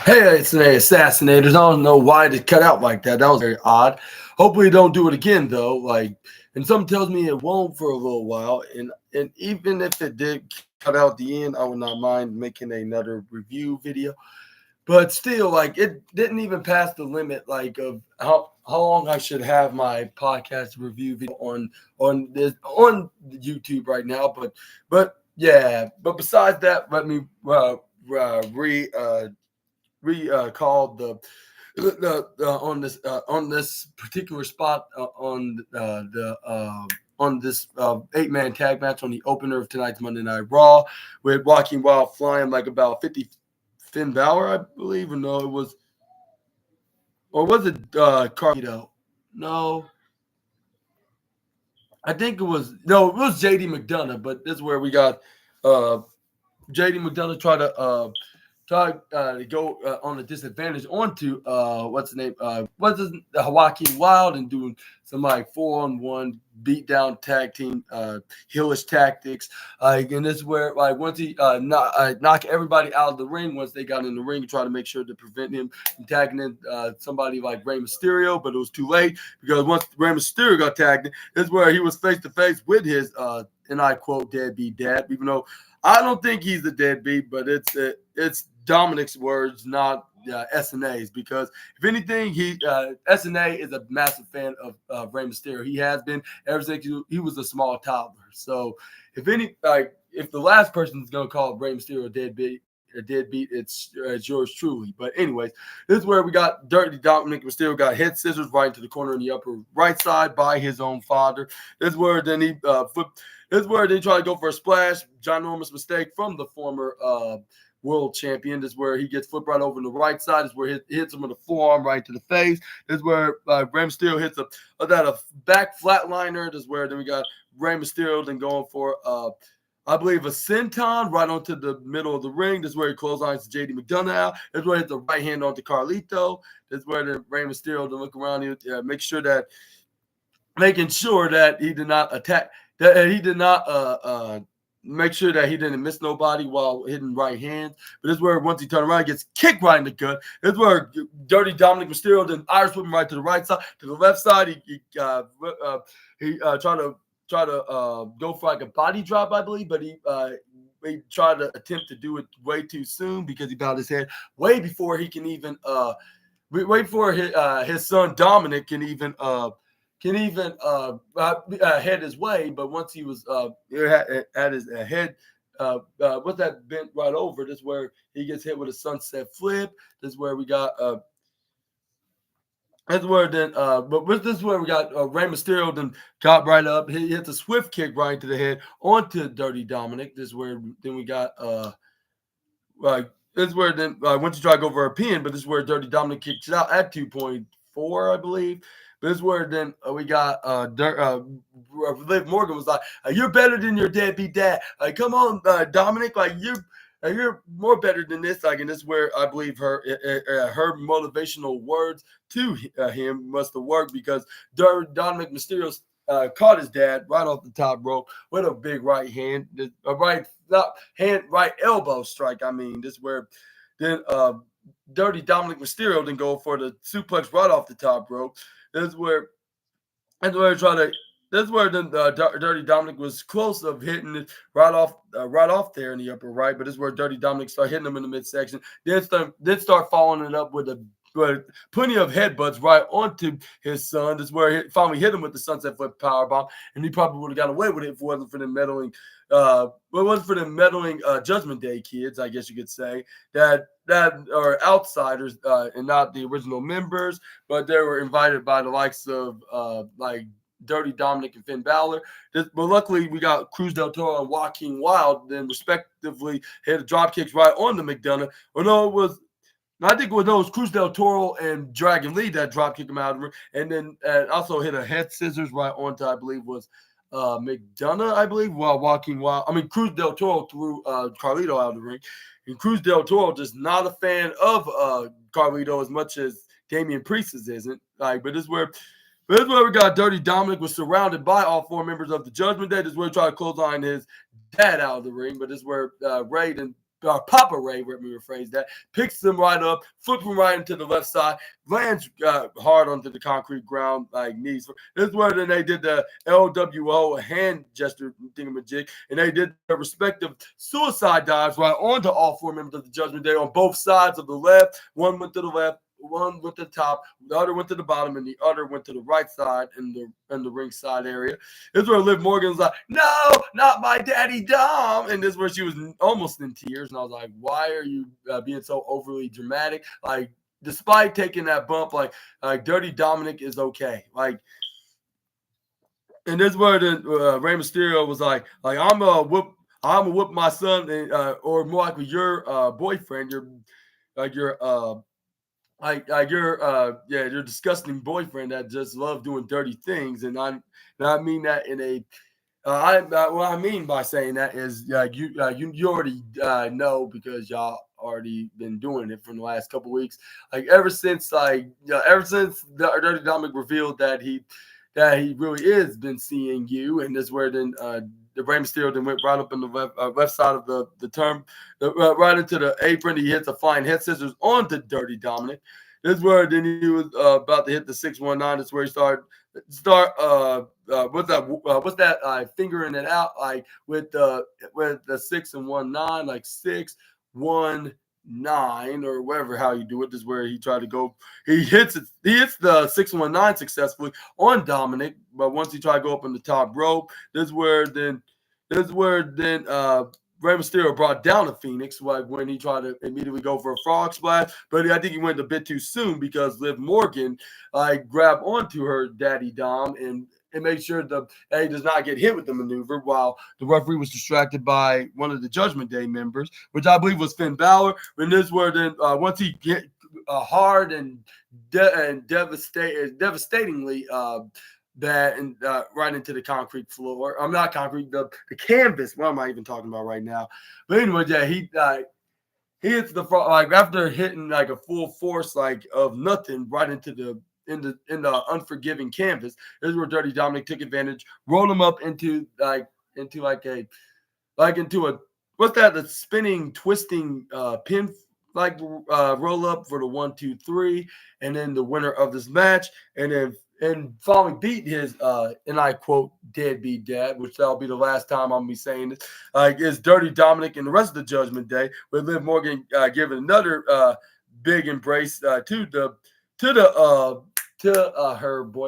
Hey, it's SNA assassinators. I don't know why it cut out like that. That was very odd. Hopefully, don't do it again though. And something tells me it won't for a little while. And even if it did cut out the end, I would not mind making another review video. But still, it didn't even pass the limit of how long I should have my podcast review video on YouTube right now. But yeah. But besides that, let me re recalled on this particular spot on this 8-man tag match on the opener of tonight's Monday Night Raw with Walking Wild flying like about 50 Finn Balor, I believe, or no, it was, or was it Carlito? No, I think it was, no, it was JD McDonough, but this is where we got uh JD McDonough try to go on a disadvantage onto what's the name? What's his Joaquin Wild and doing some like 4-on-1 beatdown tag team heelish tactics. And this is where once he knock everybody out of the ring, once they got in the ring, try to make sure to prevent him from tagging in somebody like Rey Mysterio, but it was too late because once Rey Mysterio got tagged in, this is where he was face to face with his and I quote deadbeat dad, even though I don't think he's the deadbeat, but it's Dominic's words, not SNA's, because if anything, SNA is a massive fan of Rey Mysterio. He has been ever since he was a small toddler. So if the last person is gonna call Rey Mysterio a deadbeat, it's yours truly. But anyways, this is where we got Dirty Dominic Mysterio got head scissors right into the corner in the upper right side by his own father. This is where then he flipped. This is where they try to go for a splash. Ginormous mistake from the former world champion. This is where he gets flipped right over on the right side. This is where he hits him with a forearm right to the face. This is where Rey Mysterio hits a back flatliner. This is where then we got Rey Mysterio then going for I believe a senton right onto the middle of the ring. This is where he clotheslines JD McDonough out. This is where he hits the right hand onto Carlito. This is where the Rey Mysterio to look around and making sure that he did not attack, that he did not make sure that he didn't miss nobody while hitting right hands. But this is where once he turned around, he gets kicked right in the gut. This is where Dirty Dominic Mysterio then Irish whip him right to the right side, to the left side. He tried to go for like a body drop, I believe, but he tried to attempt to do it way too soon because he bowed his head way before he can even wait for his son Dominic can even head his way. But once he was at his head with that bent right over, this is where he gets hit with a sunset flip. This is where we got that's where then, this is where we got Rey Mysterio then got right up. He hits a swift kick right into the head onto Dirty Dominic. This is where then we got this is where then once you try to go for a pin, but this is where Dirty Dominic kicks it out at 2.4, I believe. But this is where then we got Liv Morgan was like, "You're better than your deadbeat dad. Come on, Dominic, you're more better than this." And this is where I believe her motivational words to him must have worked because Dominic Mysterio caught his dad right off the top rope with a big right hand, right elbow strike. I mean, this is where then Dirty Dominic Mysterio then go for the suplex right off the top rope. This is where Dirty Dominic was close of hitting it right off there in the upper right. But this is where Dirty Dominic started hitting him in the midsection. Then start following it up with plenty of headbutts right onto his son. This is where he finally hit him with the sunset flip powerbomb, and he probably would have got away with it if it wasn't for the meddling. Judgment Day kids, I guess you could say, that are outsiders and not the original members, but they were invited by the likes of like Dirty Dominic and Finn Balor. But luckily, we got Cruz del Toro and Joaquin Wild, then respectively hit drop kicks right on the McDonough. Or no, it was. I think it was Cruz del Toro and Dragon Lee that drop kicked him out of the ring, and then also hit a head scissors right onto, I believe, was McDonough, I believe, while Joaquin Wild. I mean, Cruz del Toro threw Carlito out of the ring, and Cruz del Toro just not a fan of Carlito as much as Damian Priest isn't. But this is where we got Dirty Dominic was surrounded by all four members of the Judgment Day. This is where he tried to clothesline his dad out of the ring, but this is where Ray then Papa Ray, let me rephrase that, picks him right up, flips him right into the left side, lands hard onto the concrete ground, like knees. This is where then they did the LWO hand gesture thingamajig, and they did their respective suicide dives right onto all four members of the Judgment Day on both sides of the left. One went to the left, one went to the top, the other went to the bottom, and the other went to the right side in the ringside area. This is where Liv Morgan's like, "No, not my daddy Dom," and this is where she was almost in tears. And I was like, "Why are you being so overly dramatic? Like, despite taking that bump, like Dirty Dominic is okay." Like, and this is where the Rey Mysterio was like, I'm gonna whoop my son, and, or more likely your boyfriend, your disgusting boyfriend that just love doing dirty things, and I mean that in a what I mean by saying that is you already know, because y'all already been doing it for the last couple weeks. Like ever since Dirty Dominic revealed that he really is been seeing you, and this where then the Rey Mysterio then went right up in the left side of the term, right into the apron. He hits a flying head scissors onto Dirty Dominic. This is where then he was about to hit the 619. That's where he what's that fingering it out like with the 6-1-9, like 6-1-9 or whatever how you do it. This is where he tried to go. He hits the 6-1-9 successfully on Dominic, but once he tried to go up on the top rope, this is where then Rey Mysterio brought down the Phoenix, like when he tried to immediately go for a frog splash, but I think he went a bit too soon because Liv Morgan grabbed onto her daddy Dom and made sure that he does not get hit with the maneuver, while the referee was distracted by one of the Judgment Day members, which I believe was Finn Balor. And this where then once he get hard and devastatingly bad and right into the concrete floor. I'm not concrete, the canvas. What am I even talking about right now? But anyway, yeah, he hits the front, like after hitting like a full force like of nothing right into the unforgiving canvas. This is where Dirty Dominic took advantage, rolled him up into a what's that? The spinning, twisting pin roll up for the 1, 2, 3, and then the winner of this match, and finally beat his and I quote deadbeat dad, which that'll be the last time I'm be saying this. Is Dirty Dominic and the rest of the Judgment Day, with Liv Morgan giving another big embrace to her boy.